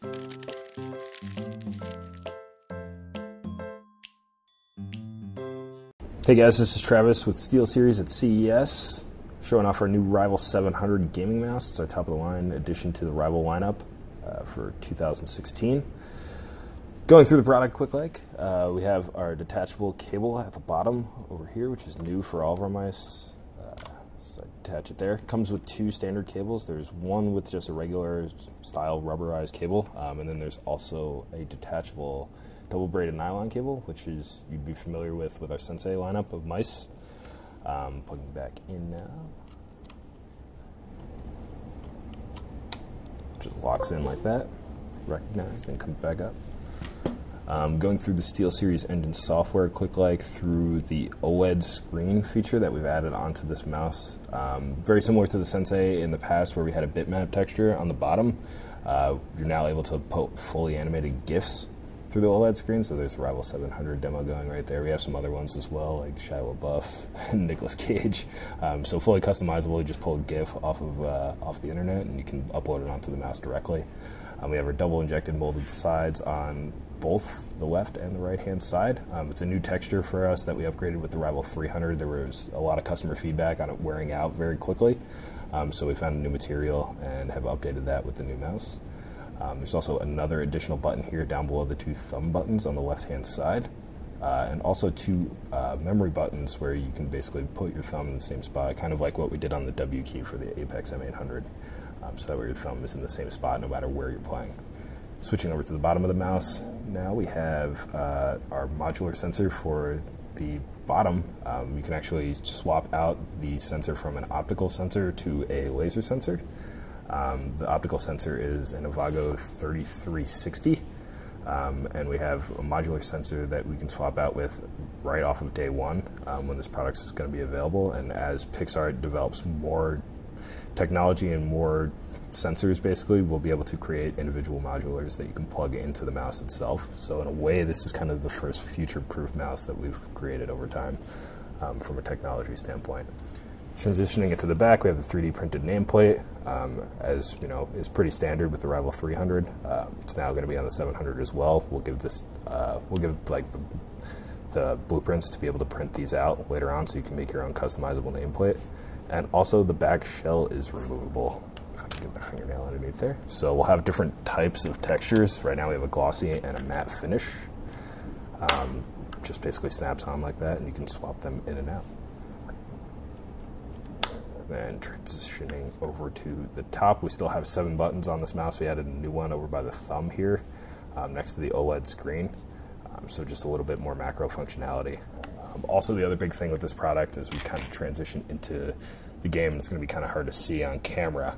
Hey guys, this is Travis with SteelSeries at CES, showing off our new Rival 700 gaming mouse. It's our top of the line addition to the Rival lineup for 2016. Going through the product quick we have our detachable cable at the bottom over here, which is new for all of our mice. So I attach it there. It comes with two standard cables. There's one with just a regular style rubberized cable, and then there's also a detachable double braided nylon cable, which is you'd be familiar with our Sensei lineup of mice. Plugging back in now. Just locks in like that. Recognized, then comes back up. Going through the SteelSeries Engine software quick through the OLED screen feature that we've added onto this mouse. Very similar to the Sensei in the past where we had a bitmap texture on the bottom. You're now able to put fully animated GIFs through the OLED screen, so there's the Rival 700 demo going right there. We have some other ones as well, like Shia LaBeouf and Nicolas Cage. So fully customizable, you just pull a GIF off the internet and you can upload it onto the mouse directly. We have our double injected molded sides on both the left and the right hand side. It's a new texture for us that we upgraded with the Rival 300. There was a lot of customer feedback on it wearing out very quickly, so we found a new material and have updated that with the new mouse. There's also another additional button here down below the two thumb buttons on the left hand side, and also two memory buttons where you can basically put your thumb in the same spot, kind of like what we did on the W key for the Apex M800, so that way your thumb is in the same spot no matter where you're playing. Switching over to the bottom of the mouse, now we have our modular sensor for the bottom. You can actually swap out the sensor from an optical sensor to a laser sensor. The optical sensor is an Avago 3360, and we have a modular sensor that we can swap out with right off of day one when this product is going to be available. And as Pixar develops more technology and more sensors, basically, we'll be able to create individual modulars that you can plug into the mouse itself. So in a way, this is kind of the first future-proof mouse that we've created over time from a technology standpoint. Transitioning it to the back, we have the 3D printed nameplate. As you know, is pretty standard with the Rival 300. It's now going to be on the 700 as well. We'll give this, like the blueprints to be able to print these out later on, so you can make your own customizable nameplate. And also, the back shell is removable. If I can get my fingernail underneath there. So we'll have different types of textures. Right now, we have a glossy and a matte finish. Just basically snaps on like that, and you can swap them in and out. And transitioning over to the top, we still have 7 buttons on this mouse. We added a new one over by the thumb here, next to the OLED screen, so just a little bit more macro functionality. Also, the other big thing with this product as we kind of transition into the game, it's going to be kind of hard to see on camera,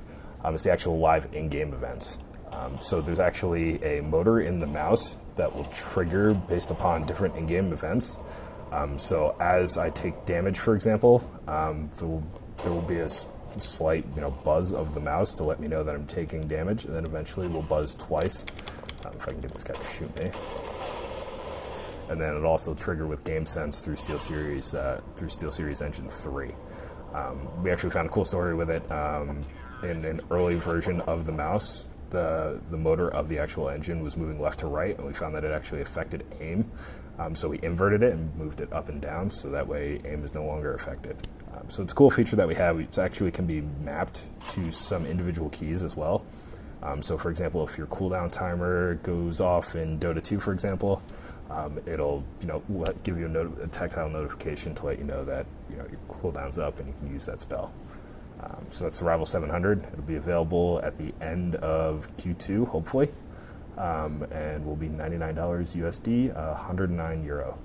is the actual live in-game events. So there's actually a motor in the mouse that will trigger based upon different in-game events. So as I take damage, for example, there will be a slight, buzz of the mouse to let me know that I'm taking damage, and then eventually we'll buzz twice. If I can get this guy to shoot me. And then it'll also trigger with GameSense through SteelSeries Engine 3. We actually found a cool story with it. In an early version of the mouse, the motor of the actual engine was moving left to right, and we found that it actually affected aim. So we inverted it and moved it up and down, so that way aim is no longer affected. So it's a cool feature that we have. It actually can be mapped to some individual keys as well. So for example, if your cooldown timer goes off in Dota 2, for example, it'll give you a tactile notification to let you know that your cooldown's up and you can use that spell. So that's the Rival 700. It'll be available at the end of Q2, hopefully, and will be $99 USD, €109.